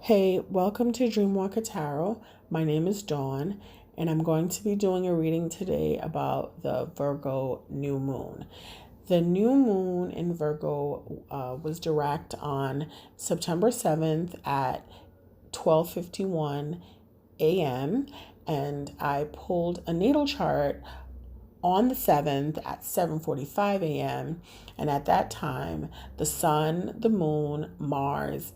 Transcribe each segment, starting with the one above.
Hey, welcome to Dreamwalker Tarot. My name is Dawn, and I'm going to be doing a reading today about the Virgo New Moon. The new moon in Virgo was direct on September 7th at 12:51 a.m. and I pulled a natal chart on the 7th at 7:45 a.m. And at that time, the sun, the moon, Mars,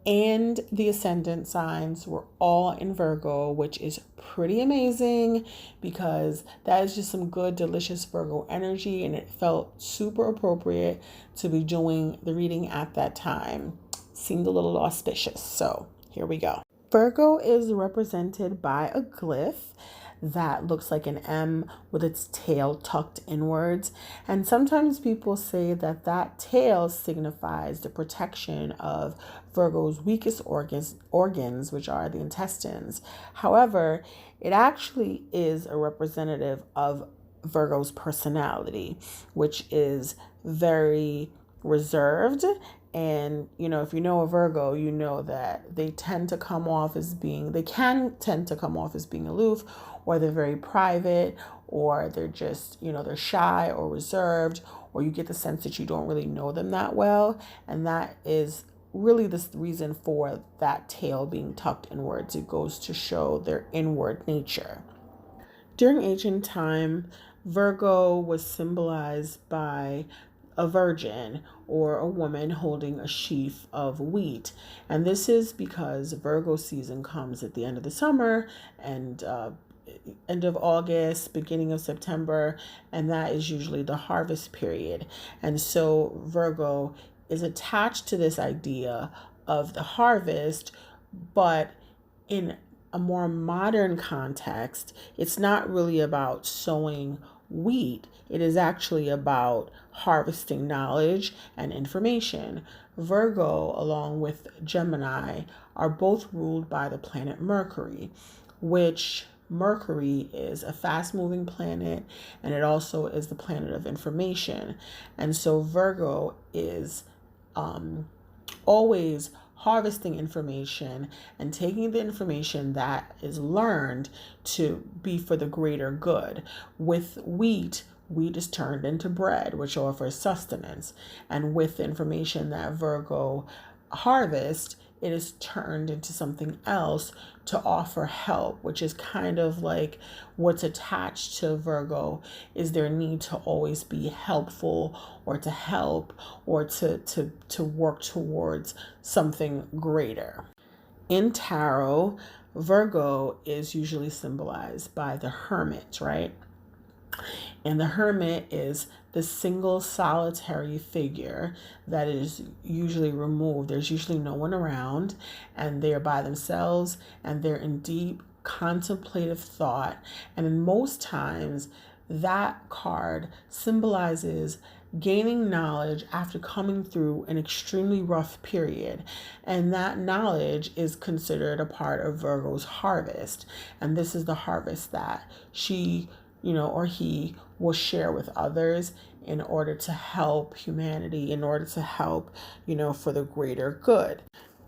and the ascendant signs were all in Virgo, which is pretty amazing because that is just some good, delicious Virgo energy, and it felt super appropriate to be doing the reading at that time. Seemed a little auspicious, so here we go. Virgo is represented by a glyph that looks like an M with its tail tucked inwards. And sometimes people say that that tail signifies the protection of Virgo's weakest organs, which are the intestines. However, it actually is a representative of Virgo's personality, which is very reserved. And, if you know a Virgo, you know that they can tend to come off as being aloof, or they're very private, or they're just, they're shy or reserved, or you get the sense that you don't really know them that well. And that is really the reason for that tail being tucked inwards. It goes to show their inward nature. During ancient time, Virgo was symbolized by a virgin or a woman holding a sheaf of wheat. And this is because Virgo season comes at the end of the summer and end of August, beginning of September, and that is usually the harvest period. And so Virgo is attached to this idea of the harvest, but in a more modern context, it's not really about sowing wheat. It is actually about harvesting knowledge and information. Virgo, along with Gemini, are both ruled by the planet Mercury, which Mercury is a fast-moving planet, and it also is the planet of information. And so Virgo is always harvesting information and taking the information that is learned to be for the greater good. With wheat is turned into bread, which offers sustenance. And with the information that Virgo harvests, it is turned into something else to offer help, which is kind of like what's attached to Virgo is their need to always be helpful, or to help, or to work towards something greater. In tarot, Virgo is usually symbolized by the hermit, right? And the hermit is the single solitary figure that is usually removed. There's usually no one around, and they're by themselves, and they're in deep contemplative thought. And in most times, that card symbolizes gaining knowledge after coming through an extremely rough period. And that knowledge is considered a part of Virgo's harvest. And this is the harvest that she or he will share with others in order to help humanity, in order to help, for the greater good.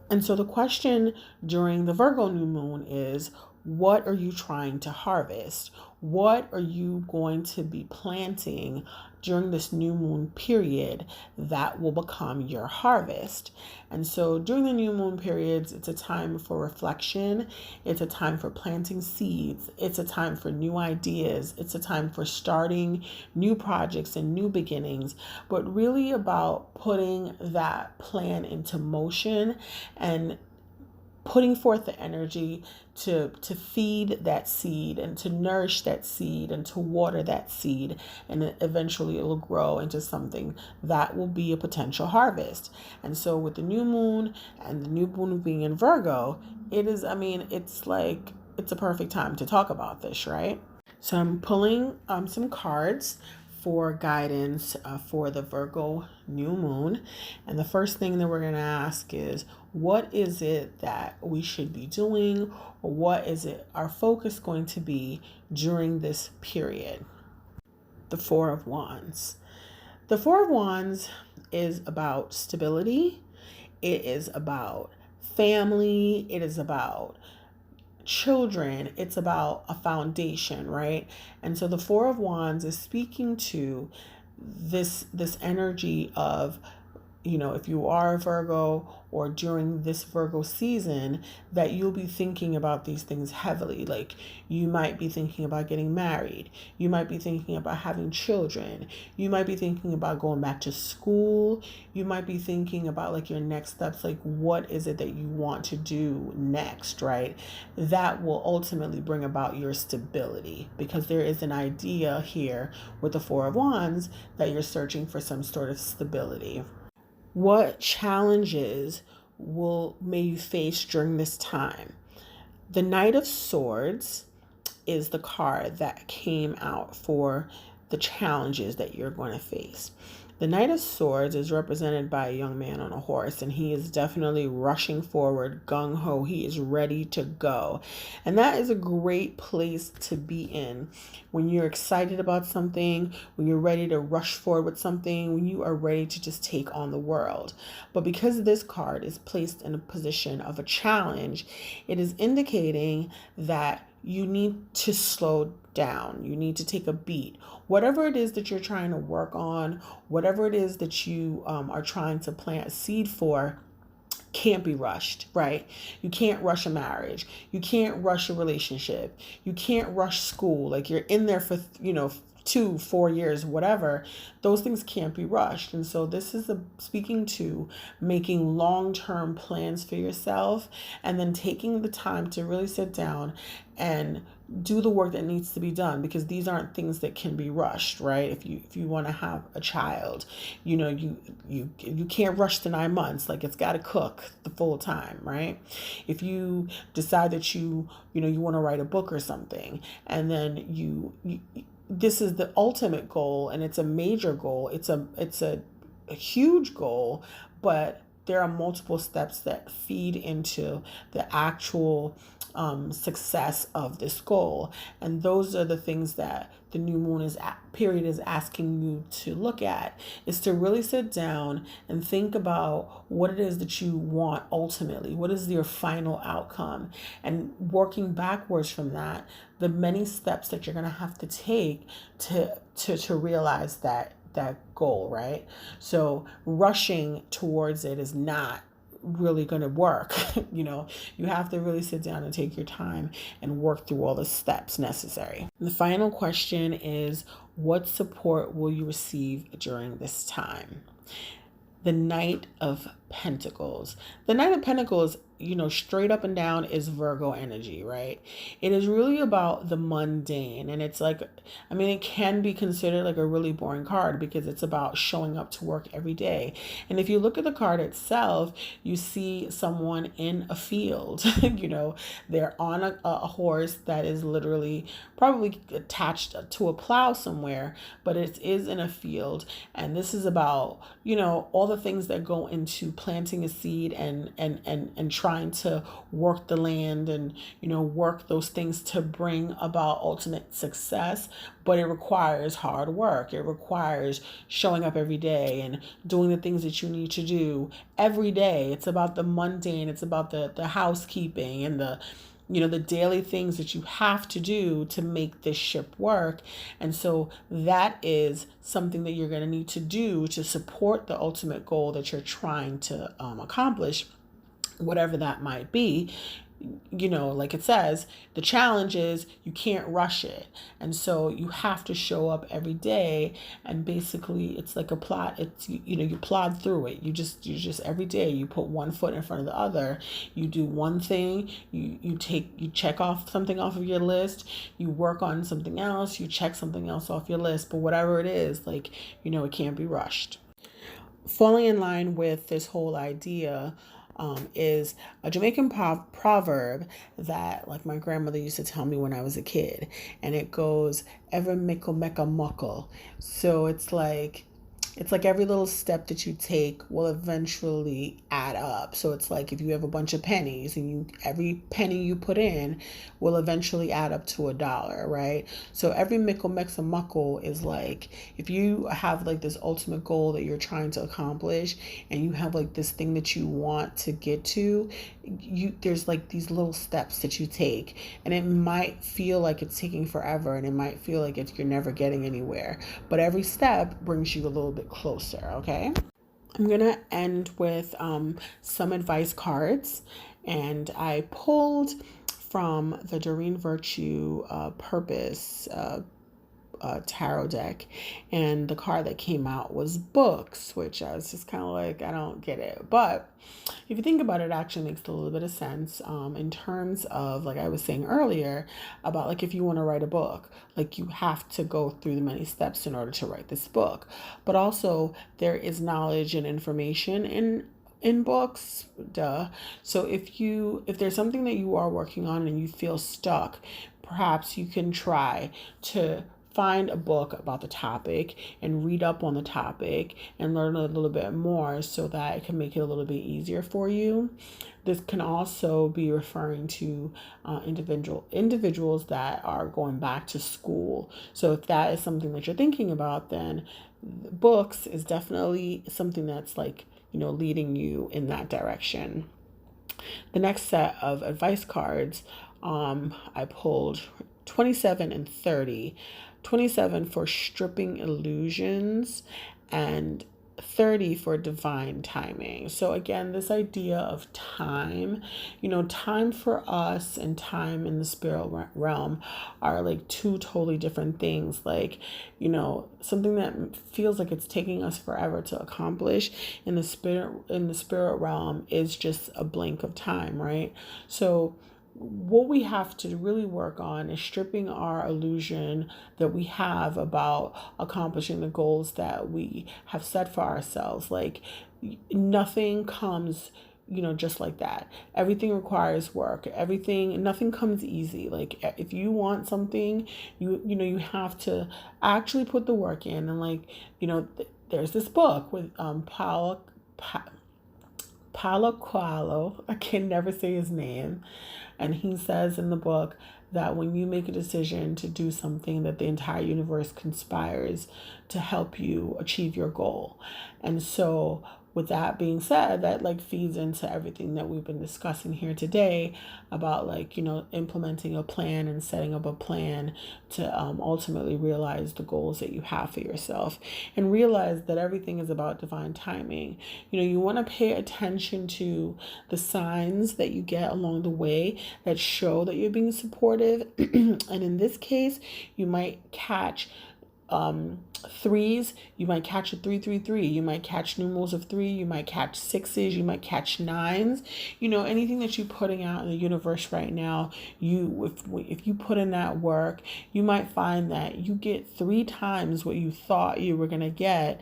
And so the question during the Virgo new moon is, what are you trying to harvest? What are you going to be planting during this new moon period that will become your harvest? And so during the new moon periods, it's a time for reflection. It's a time for planting seeds. It's a time for new ideas. It's a time for starting new projects and new beginnings, but really about putting that plan into motion and putting forth the energy to feed that seed and to nourish that seed and to water that seed, and eventually it will grow into something that will be a potential harvest. And so with the new moon and the new moon being in Virgo, it's a perfect time to talk about this, right? So I'm pulling some cards for guidance for the Virgo new moon. And the first thing that we're going to ask is, what is it that we should be doing, or what is it our focus going to be during this period? The Four of Wands. The Four of Wands is about stability. It is about family, it is about children, it's about a foundation, right? And so the Four of Wands is speaking to this energy of, if you are a Virgo or during this Virgo season, that you'll be thinking about these things heavily. Like, you might be thinking about getting married. You might be thinking about having children. You might be thinking about going back to school. You might be thinking about like your next steps. Like, what is it that you want to do next, right? That will ultimately bring about your stability, because there is an idea here with the Four of Wands that you're searching for some sort of stability. What challenges may you face during this time? The Knight of Swords is the card that came out for the challenges that you're going to face. The Knight of Swords is represented by a young man on a horse, and he is definitely rushing forward, gung-ho. He is ready to go. And that is a great place to be in when you're excited about something, when you're ready to rush forward with something, when you are ready to just take on the world. But because this card is placed in a position of a challenge, it is indicating that you need to slow down. You need to take a beat. Whatever it is that you're trying to work on, whatever it is that you are trying to plant a seed for, can't be rushed, right? You can't rush a marriage. You can't rush a relationship. You can't rush school. Like, you're in there for, 2-4 years, whatever. Those things can't be rushed. And so this is speaking to making long-term plans for yourself, and then taking the time to really sit down and do the work that needs to be done, because these aren't things that can be rushed, right? If you want to have a child, you can't rush to 9 months. Like, it's got to cook the full time, right? If you decide that you want to write a book or something, and then this is the ultimate goal, and it's a major goal. It's a huge goal, but there are multiple steps that feed into the actual success of this goal. And those are the things that the new moon period is asking you to look at, is to really sit down and think about what it is that you want ultimately. What is your final outcome? And working backwards from that, the many steps that you're going to have to take to realize that goal, right? So rushing towards it is not really going to work. You have to really sit down and take your time and work through all the steps necessary. The final question is, what support will you receive during this time? The Knight of Pentacles. The Knight of Pentacles, straight up and down is Virgo energy, right? It is really about the mundane. And it's like, it can be considered like a really boring card, because it's about showing up to work every day. And if you look at the card itself, you see someone in a field. They're on a horse that is literally probably attached to a plow somewhere, but it is in a field. And this is about, all the things that go into planting a seed and trying to work the land and, work those things to bring about ultimate success. But it requires hard work. It requires showing up every day and doing the things that you need to do every day. It's about the mundane. It's about the housekeeping and the daily things that you have to do to make this ship work. And so that is something that you're going to need to do to support the ultimate goal that you're trying to accomplish, whatever that might be. Like it says, the challenge is you can't rush it. And so you have to show up every day, and basically it's like a plot. It's, you plod through it. You just every day you put one foot in front of the other. You do one thing, you check off something off of your list, you work on something else, you check something else off your list, but whatever it is, it can't be rushed. Falling in line with this whole idea is a Jamaican proverb that, like, my grandmother used to tell me when I was a kid, and it goes, "Ever Mickle make a Muckle." So it's like, it's like every little step that you take will eventually add up. So it's like if you have a bunch of pennies and every penny you put in will eventually add up to $1, right? So every Mickle makes a Muckle is like, if you have like this ultimate goal that you're trying to accomplish and you have like this thing that you want to get to, there's like these little steps that you take, and it might feel like it's taking forever and it might feel like you're never getting anywhere, but every step brings you a little bit closer. Okay, I'm gonna end with some advice cards, and I pulled from the Doreen Virtue Purpose tarot deck, and the card that came out was books, which I was just kind of like, I don't get it. But if you think about it, it actually makes a little bit of sense in terms of, like I was saying earlier, about like if you want to write a book, like you have to go through the many steps in order to write this book. But also there is knowledge and information in books, duh. So if there's something that you are working on and you feel stuck, perhaps you can try to find a book about the topic and read up on the topic and learn a little bit more so that it can make it a little bit easier for you. This can also be referring to individuals that are going back to school. So if that is something that you're thinking about, then books is definitely something that's like, leading you in that direction. The next set of advice cards, I pulled 27 and 30. 27 for stripping illusions, and 30 for divine timing. So again, this idea of time, time for us and time in the spirit realm are like two totally different things. Like, something that feels like it's taking us forever to accomplish in the spirit realm is just a blink of time, right? So what we have to really work on is stripping our illusion that we have about accomplishing the goals that we have set for ourselves. Like, nothing comes just like that. Everything requires work. Nothing comes easy. Like, if you want something, you have to actually put the work in. And like, there's this book with Paulo Coelho. I can never say his name. And he says in the book that when you make a decision to do something, that the entire universe conspires to help you achieve your goal. And so with that being said, that like feeds into everything that we've been discussing here today about like, implementing a plan and setting up a plan to ultimately realize the goals that you have for yourself, and realize that everything is about divine timing. You want to pay attention to the signs that you get along the way that show that you're being supportive. And in this case, you might catch threes. You might catch a 333. You might catch numerals of 3. You might catch 6s. You might catch 9s. Anything that you're putting out in the universe right now, if you put in that work, you might find that you get 3 times what you thought you were gonna get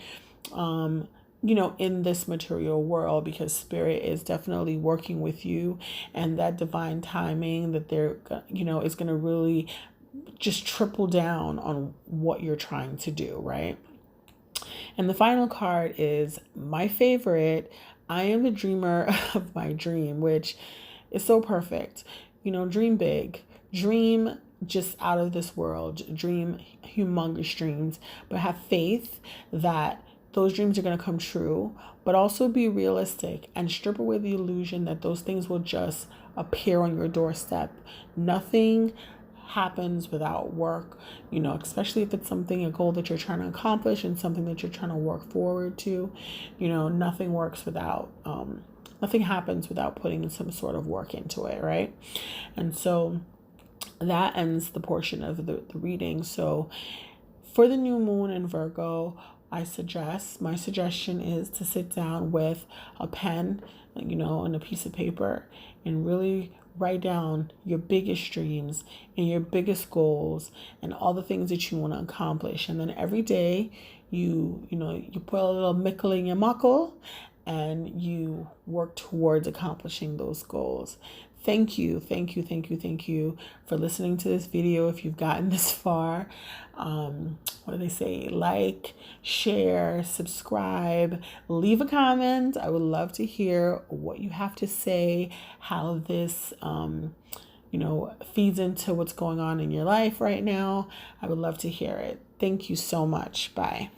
in this material world, because spirit is definitely working with you, and that divine timing that they're is going to really just triple down on what you're trying to do, right? And the final card is my favorite. I am the dreamer of my dream, which is so perfect. Dream big, dream just out of this world, dream humongous dreams, but have faith that those dreams are going to come true, but also be realistic and strip away the illusion that those things will just appear on your doorstep. Nothing happens without work, especially if it's a goal that you're trying to accomplish and something that you're trying to work forward to. Nothing happens without putting some sort of work into it, right? And so that ends the portion of the reading. So for the new moon in Virgo, my suggestion is to sit down with a pen, and a piece of paper, and really write down your biggest dreams and your biggest goals and all the things that you want to accomplish. And then every day you put a little Mickle in your Muckle, and you work towards accomplishing those goals. Thank you for listening to this video. If you've gotten this far, what do they say? Like, share, subscribe, leave a comment. I would love to hear what you have to say, how this, feeds into what's going on in your life right now. I would love to hear it. Thank you so much. Bye.